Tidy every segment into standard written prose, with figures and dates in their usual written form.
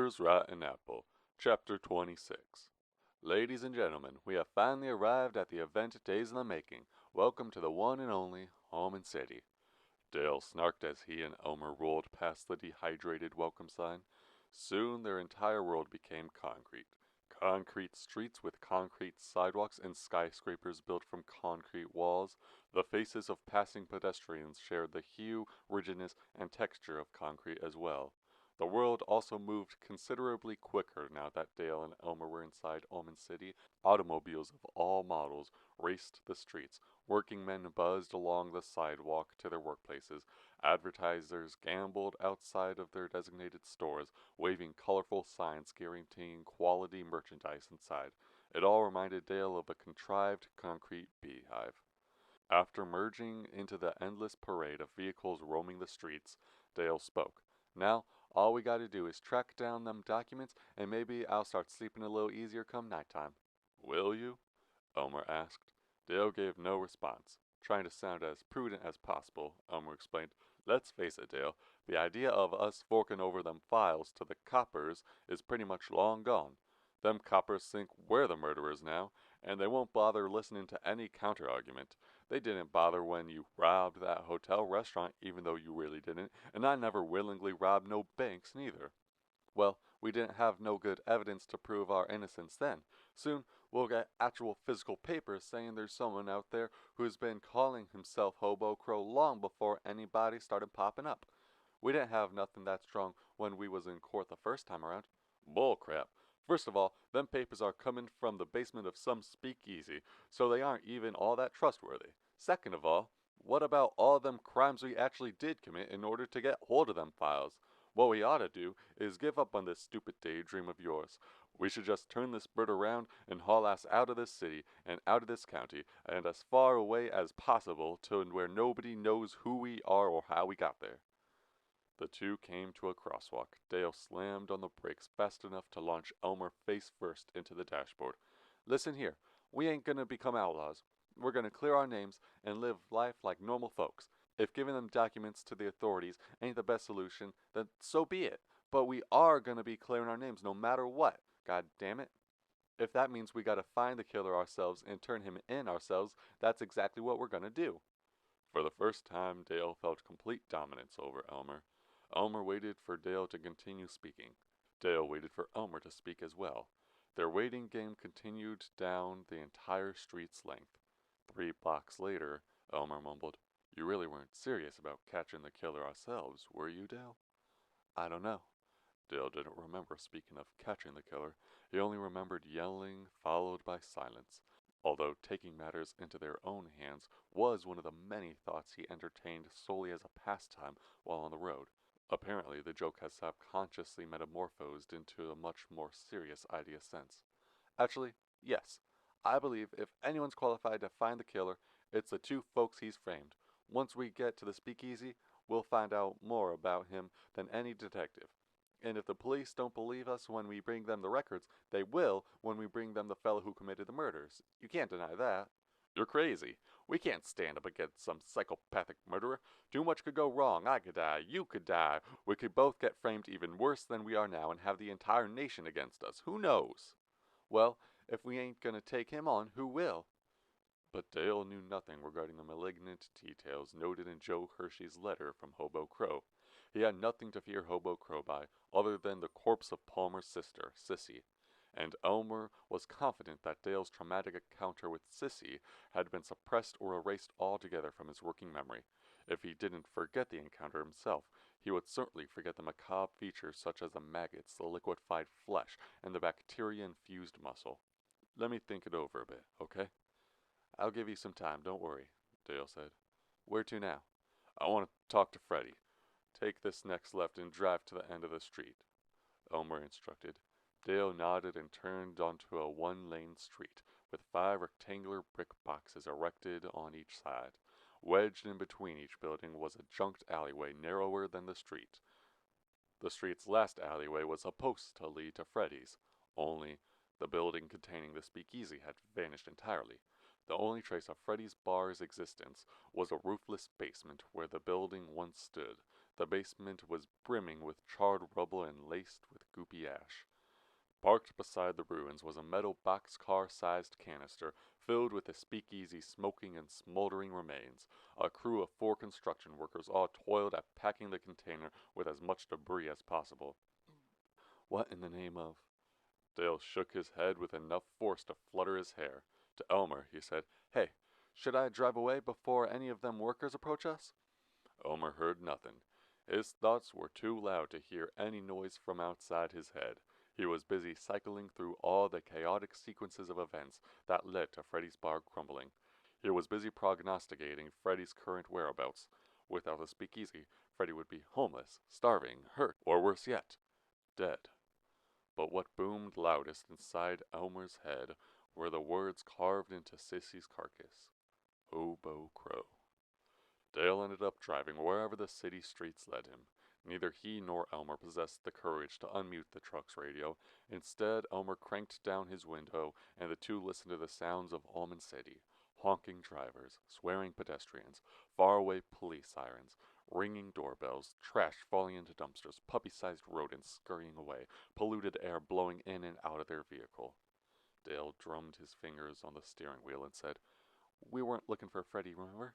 Hoover's Rotten Apple, Chapter 26. Ladies and gentlemen, we have finally arrived at the event days in the making. Welcome to the one and only Almond City. Dale snarked as he and Elmer rolled past the dehydrated welcome sign. Soon their entire world became concrete. Concrete streets with concrete sidewalks and skyscrapers built from concrete walls. The faces of passing pedestrians shared the hue, rigidness, and texture of concrete as well. The world also moved considerably quicker now that Dale and Elmer were inside Almond City. Automobiles of all models raced the streets. Working men buzzed along the sidewalk to their workplaces. Advertisers gambled outside of their designated stores, waving colorful signs guaranteeing quality merchandise inside. It all reminded Dale of a contrived concrete beehive. After merging into the endless parade of vehicles roaming the streets, Dale spoke. Now, all we gotta do is track down them documents, and maybe I'll start sleeping a little easier come nighttime. Will you? Elmer asked. Dale gave no response. Trying to sound as prudent as possible, Elmer explained. Let's face it, Dale, the idea of us forking over them files to the coppers is pretty much long gone. Them coppers think we're the murderers now, and they won't bother listening to any counter-argument. They didn't bother when you robbed that hotel restaurant, even though you really didn't, and I never willingly robbed no banks neither. Well, we didn't have no good evidence to prove our innocence then. Soon we'll get actual physical papers saying there's someone out there who's been calling himself Hobo Crow long before anybody started popping up. We didn't have nothing that strong when we was in court the first time around. Bull crap. First of all, them papers are coming from the basement of some speakeasy, so they aren't even all that trustworthy. Second of all, what about all them crimes we actually did commit in order to get hold of them files? What we ought to do is give up on this stupid daydream of yours. We should just turn this bird around and haul ass out of this city and out of this county and as far away as possible to where nobody knows who we are or how we got there. The two came to a crosswalk. Dale slammed on the brakes fast enough to launch Elmer face first into the dashboard. Listen here, we ain't gonna become outlaws. We're gonna clear our names and live life like normal folks. If giving them documents to the authorities ain't the best solution, then so be it. But we are gonna be clearing our names no matter what. God damn it. If that means we gotta find the killer ourselves and turn him in ourselves, that's exactly what we're gonna do. For the first time, Dale felt complete dominance over Elmer. Elmer waited for Dale to continue speaking. Dale waited for Elmer to speak as well. Their waiting game continued down the entire street's length. 3 blocks later, Elmer mumbled, You really weren't serious about catching the killer ourselves, were you, Dale? I don't know. Dale didn't remember speaking of catching the killer. He only remembered yelling, followed by silence. Although taking matters into their own hands was one of the many thoughts he entertained solely as a pastime while on the road. Apparently, the joke has subconsciously metamorphosed into a much more serious idea since. Actually, yes. I believe if anyone's qualified to find the killer, it's the 2 folks he's framed. Once we get to the speakeasy, we'll find out more about him than any detective. And if the police don't believe us when we bring them the records, they will when we bring them the fellow who committed the murders. You can't deny that. You're crazy. We can't stand up against some psychopathic murderer. Too much could go wrong. I could die. You could die. We could both get framed even worse than we are now and have the entire nation against us. Who knows? Well, if we ain't gonna take him on, who will? But Dale knew nothing regarding the malignant details noted in Joe Hershey's letter from Hobo Crow. He had nothing to fear Hobo Crow by, other than the corpse of Palmer's sister, Sissy. And Elmer was confident that Dale's traumatic encounter with Sissy had been suppressed or erased altogether from his working memory. If he didn't forget the encounter himself, he would certainly forget the macabre features such as the maggots, the liquefied flesh, and the bacteria-infused muscle. Let me think it over a bit, okay? I'll give you some time, don't worry, Dale said. Where to now? I want to talk to Freddy. Take this next left and drive to the end of the street, Elmer instructed. Dale nodded and turned onto a 1-lane street, with 5 rectangular brick boxes erected on each side. Wedged in between each building was a junked alleyway narrower than the street. The street's last alleyway was supposed to lead to Freddy's, only the building containing the speakeasy had vanished entirely. The only trace of Freddy's bar's existence was a roofless basement where the building once stood. The basement was brimming with charred rubble and laced with goopy ash. Parked beside the ruins was a metal boxcar-sized canister filled with the speakeasy smoking and smoldering remains. A crew of 4 construction workers all toiled at packing the container with as much debris as possible. What in the name of? Dale shook his head with enough force to flutter his hair. To Elmer, he said, "Hey, should I drive away before any of them workers approach us?" Elmer heard nothing. His thoughts were too loud to hear any noise from outside his head. He was busy cycling through all the chaotic sequences of events that led to Freddy's bar crumbling. He was busy prognosticating Freddy's current whereabouts. Without a speakeasy, Freddy would be homeless, starving, hurt, or worse yet, dead. But what boomed loudest inside Elmer's head were the words carved into Sissy's carcass. Hobo Crow. Dale ended up driving wherever the city streets led him. Neither he nor Elmer possessed the courage to unmute the truck's radio. Instead, Elmer cranked down his window, and the two listened to the sounds of Almond City. Honking drivers, swearing pedestrians, faraway police sirens, ringing doorbells, trash falling into dumpsters, puppy-sized rodents scurrying away, polluted air blowing in and out of their vehicle. Dale drummed his fingers on the steering wheel and said, "We weren't looking for Freddy, remember?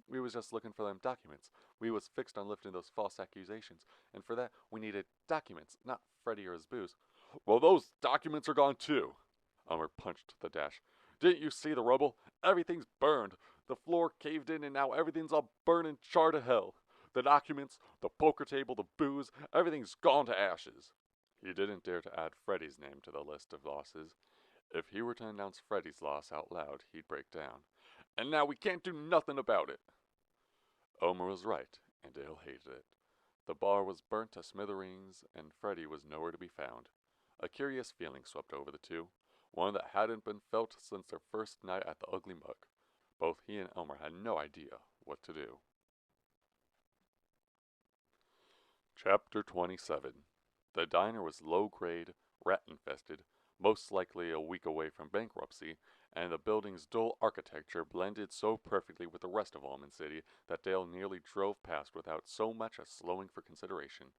We was just looking for them documents. We was fixed on lifting those false accusations, and for that we needed documents, not Freddy or his booze." "Well, those documents are gone too." Elmer punched the dash. "Didn't you see the rubble? Everything's burned. The floor caved in and now everything's all burned and charred to hell. The documents, the poker table, the booze, everything's gone to ashes." He didn't dare to add Freddy's name to the list of losses. If he were to announce Freddy's loss out loud, he'd break down. "And now we can't do nothing about it." Elmer was right, and Dale hated it. The bar was burnt to smithereens, and Freddy was nowhere to be found. A curious feeling swept over the two, one that hadn't been felt since their first night at the Ugly Mug. Both he and Elmer had no idea what to do. Chapter 27. The diner was low-grade, rat-infested, most likely a week away from bankruptcy, and the building's dull architecture blended so perfectly with the rest of Almond City that Dale nearly drove past without so much as slowing for consideration.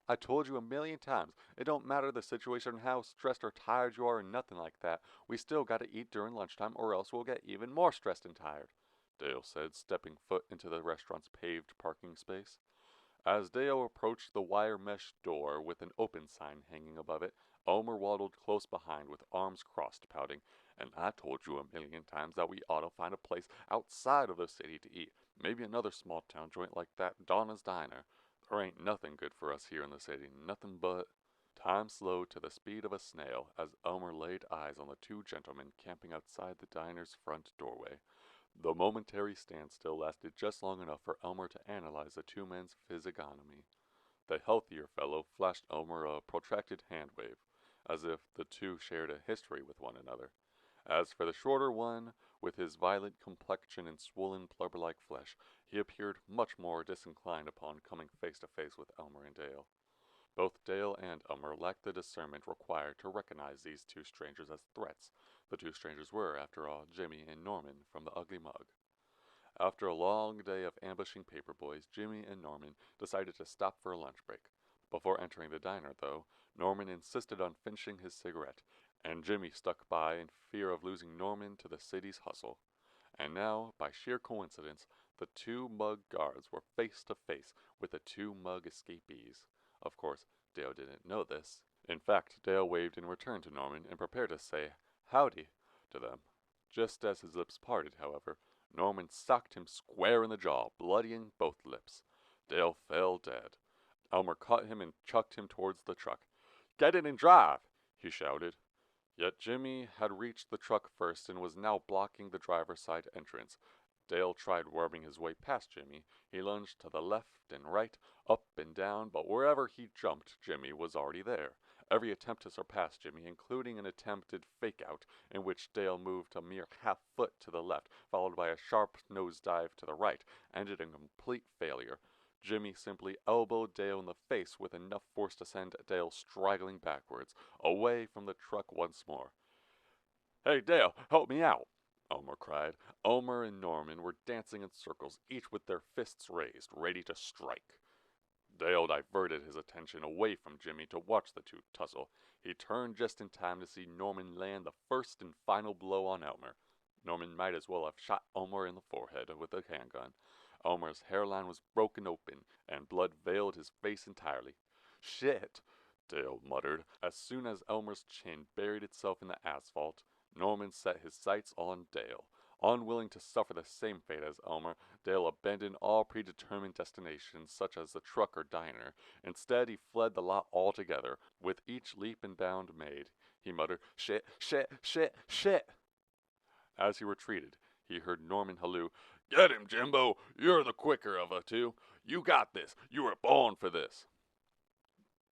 "I told you a million times, it don't matter the situation, how stressed or tired you are, or nothing like that. We still gotta eat during lunchtime or else we'll get even more stressed and tired," Dale said, stepping foot into the restaurant's paved parking space. As Dale approached the wire mesh door with an open sign hanging above it, Elmer waddled close behind with arms crossed, pouting, "And I told you a million times that we ought to find a place outside of the city to eat. Maybe another small town joint like that Donna's Diner. There ain't nothing good for us here in the city, nothing but—" Time slowed to the speed of a snail as Elmer laid eyes on the 2 gentlemen camping outside the diner's front doorway. The momentary standstill lasted just long enough for Elmer to analyze the 2 men's physiognomy. The healthier fellow flashed Elmer a protracted hand wave, as if the two shared a history with one another. As for the shorter one, with his violent complexion and swollen blubber-like flesh, he appeared much more disinclined upon coming face to face with Elmer and Dale. Both Dale and Elmer lacked the discernment required to recognize these 2 strangers as threats. The 2 strangers were, after all, Jimmy and Norman from the Ugly Mug. After a long day of ambushing paperboys, Jimmy and Norman decided to stop for a lunch break. Before entering the diner, though, Norman insisted on finishing his cigarette, and Jimmy stuck by in fear of losing Norman to the city's hustle. And now, by sheer coincidence, the 2 Mug guards were face to face with the 2 Mug escapees. Of course, Dale didn't know this. In fact, Dale waved in return to Norman and prepared to say "howdy" to them. Just as his lips parted, however, Norman socked him square in the jaw, bloodying both lips. Dale fell dead. Elmer caught him and chucked him towards the truck. "Get in and drive!" he shouted. Yet Jimmy had reached the truck first and was now blocking the driver's side entrance. Dale tried worming his way past Jimmy. He lunged to the left and right, up and down, but wherever he jumped, Jimmy was already there. Every attempt to surpass Jimmy, including an attempted fake-out, in which Dale moved a mere half-foot to the left, followed by a sharp nosedive to the right, ended in complete failure. Jimmy simply elbowed Dale in the face with enough force to send Dale straggling backwards, away from the truck once more. "Hey, Dale, help me out!" Elmer cried. Elmer and Norman were dancing in circles, each with their fists raised, ready to strike. Dale diverted his attention away from Jimmy to watch the two tussle. He turned just in time to see Norman land the first and final blow on Elmer. Norman might as well have shot Elmer in the forehead with a handgun. Elmer's hairline was broken open, and blood veiled his face entirely. "Shit," Dale muttered. As soon as Elmer's chin buried itself in the asphalt, Norman set his sights on Dale. Unwilling to suffer the same fate as Elmer, Dale abandoned all predetermined destinations such as the truck or diner. Instead, he fled the lot altogether. With each leap and bound made, he muttered, "Shit, shit, shit, shit." As he retreated, he heard Norman halloo, "Get him, Jimbo! You're the quicker of the two. You got this. You were born for this."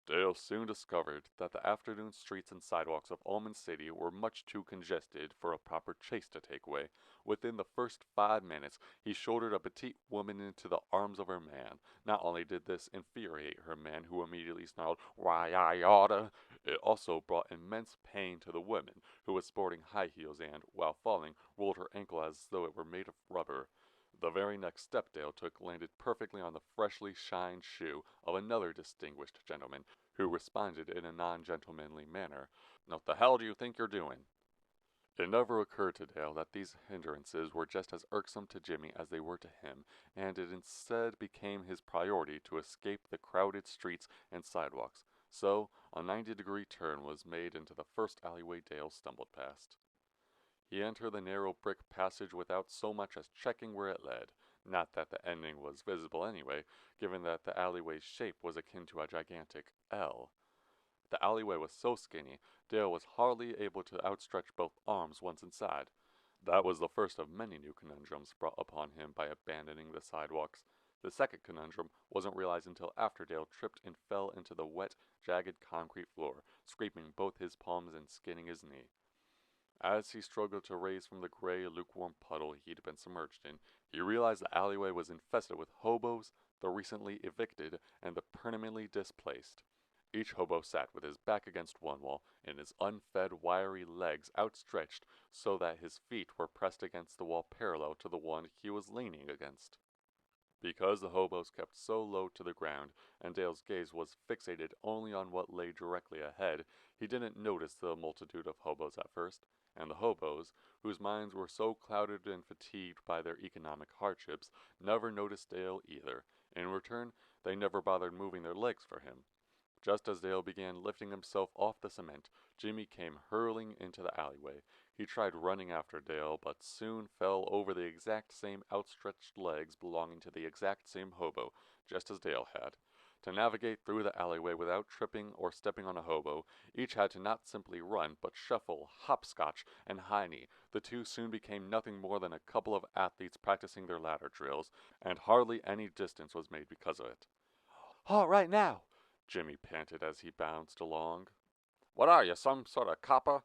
Dale soon discovered that the afternoon streets and sidewalks of Almond City were much too congested for a proper chase to take way. Within the first 5 minutes, he shouldered a petite woman into the arms of her man. Not only did this infuriate her man, who immediately snarled, "Why, I oughta," it also brought immense pain to the woman, who was sporting high heels and, while falling, rolled her ankle as though it were made of rubber. The very next step Dale took landed perfectly on the freshly shined shoe of another distinguished gentleman, who responded in a non-gentlemanly manner. "What the hell do you think you're doing?" It never occurred to Dale that these hindrances were just as irksome to Jimmy as they were to him, and it instead became his priority to escape the crowded streets and sidewalks. So, a 90-degree turn was made into the first alleyway Dale stumbled past. He entered the narrow brick passage without so much as checking where it led. Not that the ending was visible anyway, given that the alleyway's shape was akin to a gigantic L. The alleyway was so skinny, Dale was hardly able to outstretch both arms once inside. That was the first of many new conundrums brought upon him by abandoning the sidewalks. The second conundrum wasn't realized until after Dale tripped and fell into the wet, jagged concrete floor, scraping both his palms and skinning his knee. As he struggled to raise from the gray, lukewarm puddle he'd been submerged in, he realized the alleyway was infested with hobos, the recently evicted, and the permanently displaced. Each hobo sat with his back against one wall, and his unfed, wiry legs outstretched so that his feet were pressed against the wall parallel to the one he was leaning against. Because the hobos kept so low to the ground, and Dale's gaze was fixated only on what lay directly ahead, he didn't notice the multitude of hobos at first. And the hobos, whose minds were so clouded and fatigued by their economic hardships, never noticed Dale either. In return, they never bothered moving their legs for him. Just as Dale began lifting himself off the cement, Jimmy came hurling into the alleyway. He tried running after Dale, but soon fell over the exact same outstretched legs belonging to the exact same hobo, just as Dale had. To navigate through the alleyway without tripping or stepping on a hobo, each had to not simply run, but shuffle, hopscotch, and high-knee. The two soon became nothing more than a couple of athletes practicing their ladder drills, and hardly any distance was made because of it. "All right now," Jimmy panted as he bounced along. "What are you, some sort of copper?"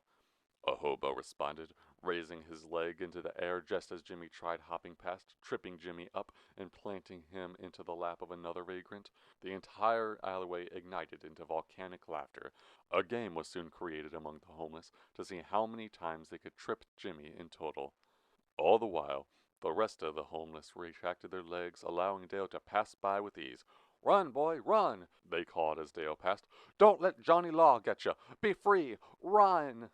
a hobo responded, raising his leg into the air just as Jimmy tried hopping past, tripping Jimmy up and planting him into the lap of another vagrant. The entire alleyway ignited into volcanic laughter. A game was soon created among the homeless to see how many times they could trip Jimmy in total. All the while, the rest of the homeless retracted their legs, allowing Dale to pass by with ease. "Run, boy, run!" they called as Dale passed. "Don't let Johnny Law get you! Be free! Run!"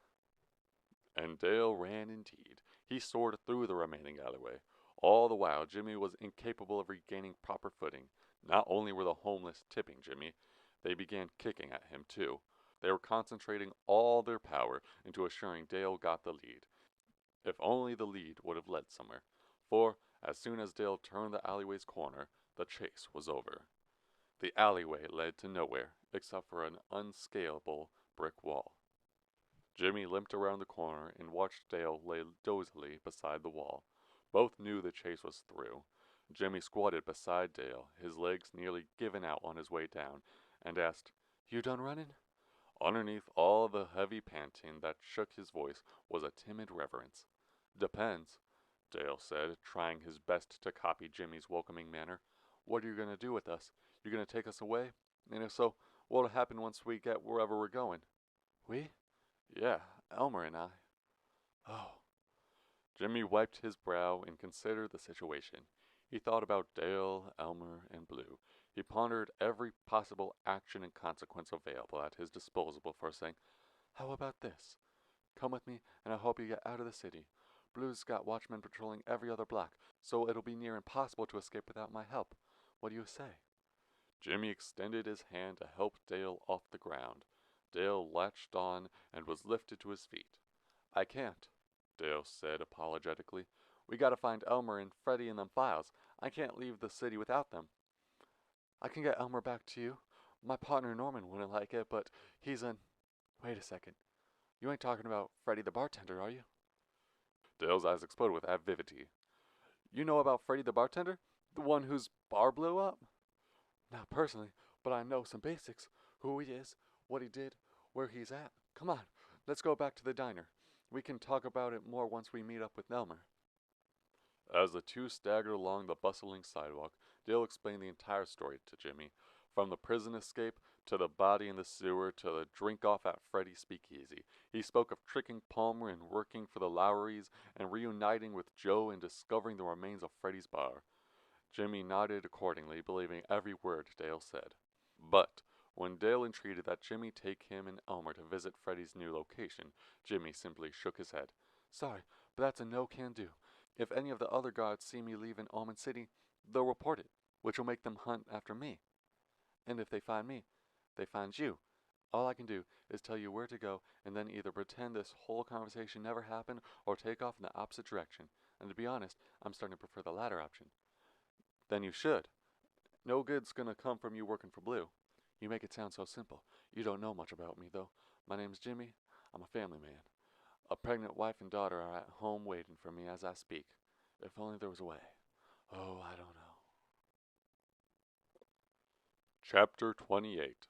And Dale ran indeed. He soared through the remaining alleyway. All the while, Jimmy was incapable of regaining proper footing. Not only were the homeless tipping Jimmy, they began kicking at him too. They were concentrating all their power into assuring Dale got the lead. If only the lead would have led somewhere. For, as soon as Dale turned the alleyway's corner, the chase was over. The alleyway led to nowhere, except for an unscalable brick wall. Jimmy limped around the corner and watched Dale lay dozily beside the wall. Both knew the chase was through. Jimmy squatted beside Dale, his legs nearly given out on his way down, and asked, "You done running?" Underneath all the heavy panting that shook his voice was a timid reverence. "Depends," Dale said, trying his best to copy Jimmy's welcoming manner. "What are you going to do with us? You going to take us away? And if so, what'll happen once we get wherever we're going?" "We?" "Yeah, Elmer and I." "Oh." Jimmy wiped his brow and considered the situation. He thought about Dale, Elmer, and Blue. He pondered every possible action and consequence available at his disposal before saying, "How about this? Come with me, and I hope you get out of the city. Blue's got watchmen patrolling every other block, so it'll be near impossible to escape without my help. What do you say?" Jimmy extended his hand to help Dale off the ground. Dale latched on and was lifted to his feet. "I can't," Dale said apologetically. "We gotta find Elmer and Freddie and them files. I can't leave the city without them." "I can get Elmer back to you. My partner Norman wouldn't like it, but he's an... Wait a second. You ain't talking about Freddie the bartender, are you?" Dale's eyes exploded with avidity. "You know about Freddie the bartender? The one whose bar blew up?" "Not personally, but I know some basics. Who he is, what he did, where he's at. Come on, let's go back to the diner. We can talk about it more once we meet up with Elmer." As the two staggered along the bustling sidewalk, Dale explained the entire story to Jimmy, from the prison escape to the body in the sewer to the drink-off at Freddy's Speakeasy. He spoke of tricking Palmer and working for the Lowrys and reuniting with Joe and discovering the remains of Freddy's bar. Jimmy nodded accordingly, believing every word Dale said. But when Dale entreated that Jimmy take him and Elmer to visit Freddy's new location, Jimmy simply shook his head. "Sorry, but that's a no-can-do. If any of the other guards see me leaving Almond City, they'll report it, which will make them hunt after me. And if they find me, they find you. All I can do is tell you where to go and then either pretend this whole conversation never happened or take off in the opposite direction. And to be honest, I'm starting to prefer the latter option." "Then you should. No good's gonna come from you working for Blue." "You make it sound so simple. You don't know much about me, though. My name's Jimmy. I'm a family man. A pregnant wife and daughter are at home waiting for me as I speak. If only there was a way. Oh, I don't know." Chapter 28.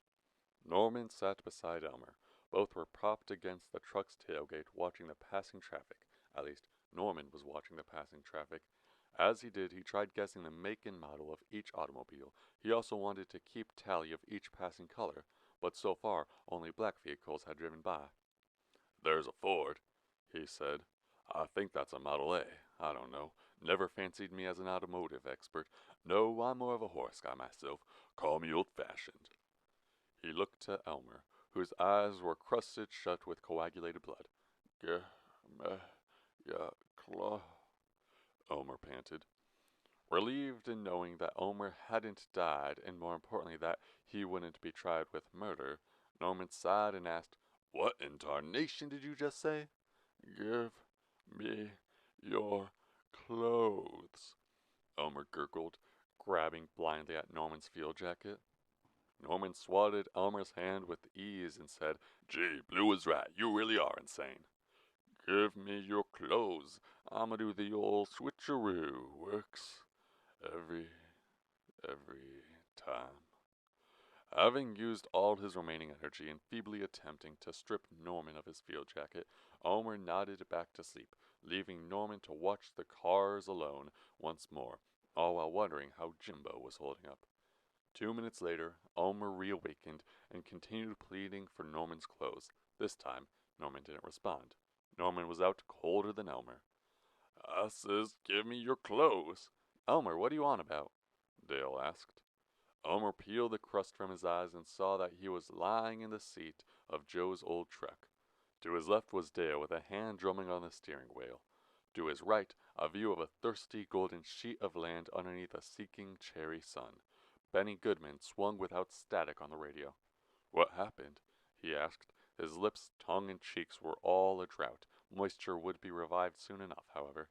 Norman sat beside Elmer. Both were propped against the truck's tailgate watching the passing traffic. At least, Norman was watching the passing traffic. As he did, he tried guessing the make and model of each automobile. He also wanted to keep tally of each passing color, but so far only black vehicles had driven by. "There's a Ford," he said. "I think that's a Model A. I don't know. Never fancied me as an automotive expert. No, I'm more of a horse guy myself. Call me old-fashioned." He looked to Elmer, whose eyes were crusted shut with coagulated blood. "Ge me ya claw," Elmer panted. Relieved in knowing that Elmer hadn't died, and more importantly that he wouldn't be tried with murder, Norman sighed and asked, "What in tarnation did you just say?" "Give me your clothes," Elmer gurgled, grabbing blindly at Norman's field jacket. Norman swatted Elmer's hand with ease and said, "Gee, Blue was right. You really are insane." "Give me your clothes. I'ma do the old switcheroo. Works every time." Having used all his remaining energy in feebly attempting to strip Norman of his field jacket, Elmer nodded back to sleep, leaving Norman to watch the cars alone once more, all while wondering how Jimbo was holding up. 2 minutes later, Elmer reawakened and continued pleading for Norman's clothes. This time, Norman didn't respond. Norman was out colder than Elmer. "I says, give me your clothes." "Elmer, what are you on about?" Dale asked. Elmer peeled the crust from his eyes and saw that he was lying in the seat of Joe's old truck. To his left was Dale with a hand drumming on the steering wheel. To his right, a view of a thirsty golden sheet of land underneath a seeking cherry sun. Benny Goodman swung without static on the radio. "What happened?" he asked. His lips, tongue, and cheeks were all a drought. Moisture would be revived soon enough, however.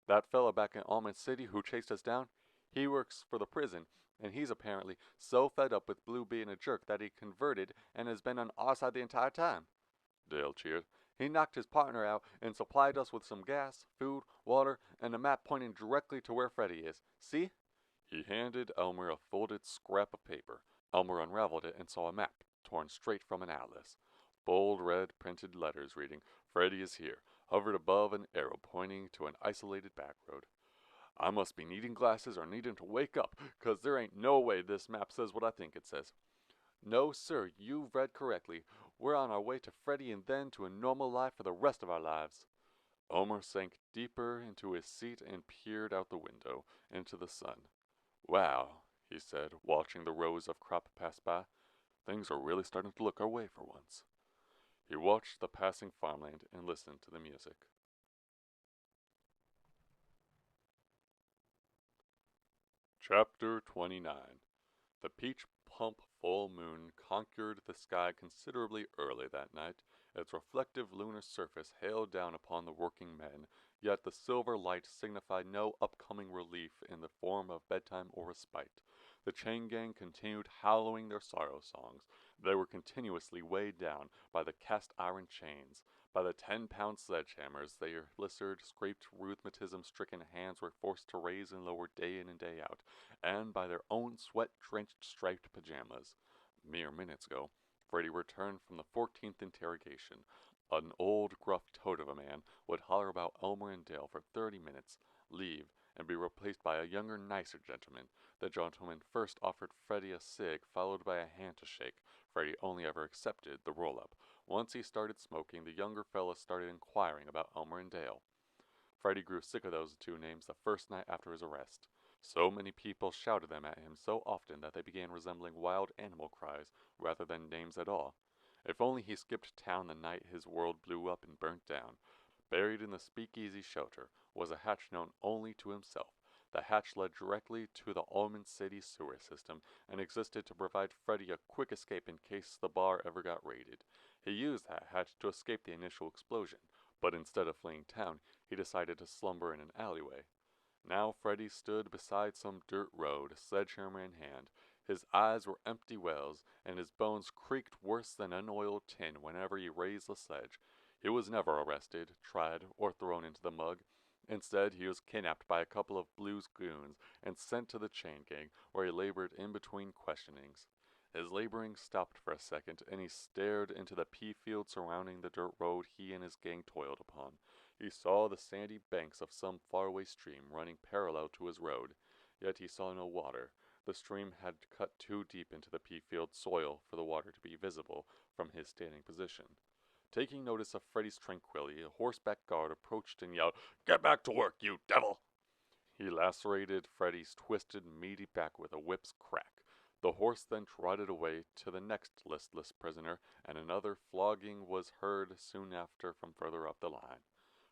"That fella back in Almond City who chased us down, he works for the prison, and he's apparently so fed up with Blue being a jerk that he converted and has been on our side the entire time," Dale cheered. "He knocked his partner out and supplied us with some gas, food, water, and a map pointing directly to where Freddy is. See?" He handed Elmer a folded scrap of paper. Elmer unraveled it and saw a map, torn straight from an atlas. Bold red printed letters reading, "Freddy is here," hovered above an arrow pointing to an isolated back road. "I must be needing glasses or needing to wake up, 'cause there ain't no way this map says what I think it says." "No, sir, you've read correctly. We're on our way to Freddy and then to a normal life for the rest of our lives." Elmer sank deeper into his seat and peered out the window, into the sun. "Wow," he said, watching the rows of crop pass by. Things are really starting to look our way for once. He watched the passing farmland and listened to the music. Chapter 29. The peach pump full moon conquered the sky considerably early that night. Its reflective lunar surface hailed down upon the working men, yet the silver light signified no upcoming relief in the form of bedtime or respite. The chain gang continued howling their sorrow songs. They were continuously weighed down by the cast iron chains. By the 10-pound sledgehammers their blistered, scraped, rheumatism-stricken hands were forced to raise and lower day in and day out, and by their own sweat-drenched striped pajamas. Mere minutes ago, Freddy returned from the 14th interrogation. An old, gruff toad of a man would holler about Elmer and Dale for 30 minutes, leave, and be replaced by a younger, nicer gentleman. The gentleman first offered Freddy a cig, followed by a hand to shake. Freddy only ever accepted the roll-up. Once he started smoking, the younger fellow started inquiring about Elmer and Dale. Freddy grew sick of those two names the first night after his arrest. So many people shouted them at him so often that they began resembling wild animal cries rather than names at all. If only he skipped town the night his world blew up and burnt down. Buried in the speakeasy shelter was a hatch known only to himself. The hatch led directly to the Almond City sewer system and existed to provide Freddy a quick escape in case the bar ever got raided. He used that hatch to escape the initial explosion, but instead of fleeing town, he decided to slumber in an alleyway. Now Freddy stood beside some dirt road, sledgehammer in hand. His eyes were empty wells, and his bones creaked worse than unoiled tin whenever he raised the sledge. He was never arrested, tried, or thrown into the mug. Instead, he was kidnapped by a couple of Blues goons and sent to the chain gang, where he labored in between questionings. His laboring stopped for a second, and he stared into the pea field surrounding the dirt road he and his gang toiled upon. He saw the sandy banks of some faraway stream running parallel to his road, yet he saw no water. The stream had cut too deep into the pea field soil for the water to be visible from his standing position. Taking notice of Freddy's tranquility, a horseback guard approached and yelled, "Get back to work, you devil!" He lacerated Freddy's twisted, meaty back with a whip's crack. The horse then trotted away to the next listless prisoner, and another flogging was heard soon after from further up the line.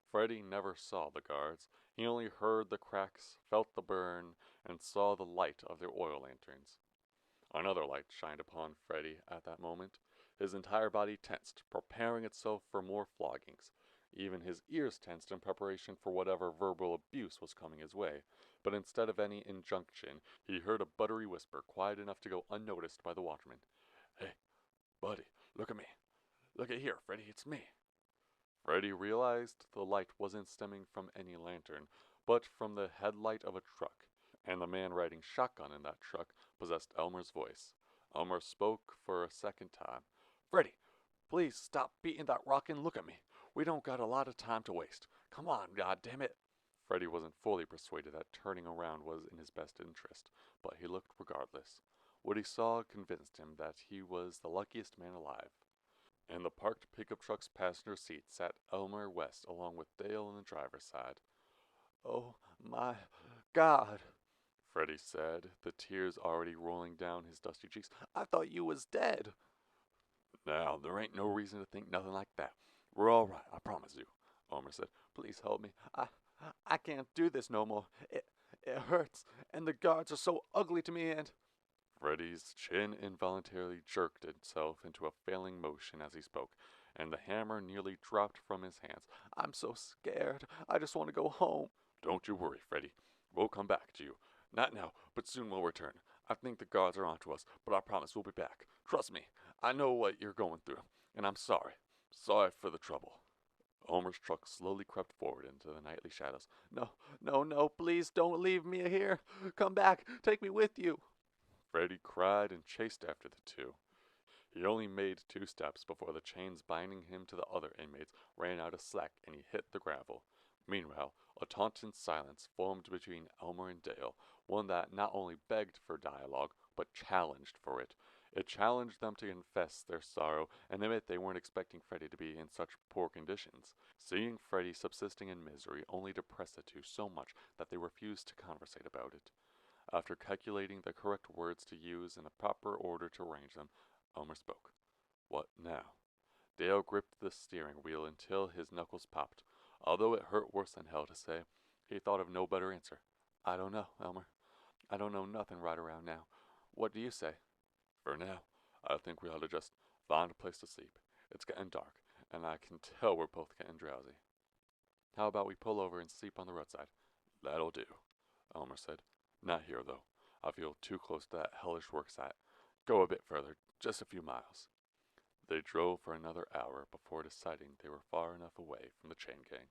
Freddy never saw the guards. He only heard the cracks, felt the burn, and saw the light of their oil lanterns. Another light shined upon Freddy at that moment. His entire body tensed, preparing itself for more floggings. Even his ears tensed in preparation for whatever verbal abuse was coming his way. But instead of any injunction, he heard a buttery whisper, quiet enough to go unnoticed by the watchman. "Hey, buddy, look at me. Look at here, Freddy, it's me." Freddy realized the light wasn't stemming from any lantern, but from the headlight of a truck, and the man riding shotgun in that truck possessed Elmer's voice. Elmer spoke for a second time. "Freddy, please stop beating that rock and look at me. We don't got a lot of time to waste. Come on, goddammit." Freddy wasn't fully persuaded that turning around was in his best interest, but he looked regardless. What he saw convinced him that he was the luckiest man alive. In the parked pickup truck's passenger seat sat Elmer West along with Dale on the driver's side. "Oh, my God," Freddy said, the tears already rolling down his dusty cheeks. "I thought you was dead." "Now, there ain't no reason to think nothing like that. We're all right, I promise you," Elmer said. "Please help me. I can't do this no more. It hurts, and the guards are so ugly to me, and—" Freddy's chin involuntarily jerked itself into a failing motion as he spoke, and the hammer nearly dropped from his hands. "I'm so scared. I just want to go home." "Don't you worry, Freddy. We'll come back to you. Not now, but soon we'll return. I think the guards are onto us, but I promise we'll be back. Trust me. I know what you're going through, and I'm sorry. Sorry for the trouble." Elmer's truck slowly crept forward into the nightly shadows. "No, no, no, please don't leave me here. Come back. Take me with you." Freddy cried and chased after the two. He only made 2 steps before the chains binding him to the other inmates ran out of slack and he hit the gravel. Meanwhile, a taunting silence formed between Elmer and Dale, one that not only begged for dialogue, but challenged for it. It challenged them to confess their sorrow and admit they weren't expecting Freddy to be in such poor conditions. Seeing Freddy subsisting in misery only depressed the two so much that they refused to conversate about it. After calculating the correct words to use in the proper order to arrange them, Elmer spoke. What now? Dale gripped the steering wheel until his knuckles popped. Although it hurt worse than hell to say, he thought of no better answer. I don't know, Elmer. I don't know nothing right around now. What do you say? For now, I think we ought to just find a place to sleep. It's getting dark, and I can tell we're both getting drowsy. How about we pull over and sleep on the roadside? That'll do, Elmer said. Not here, though. I feel too close to that hellish work site. Go a bit further, just a few miles. They drove for another hour before deciding they were far enough away from the chain gang.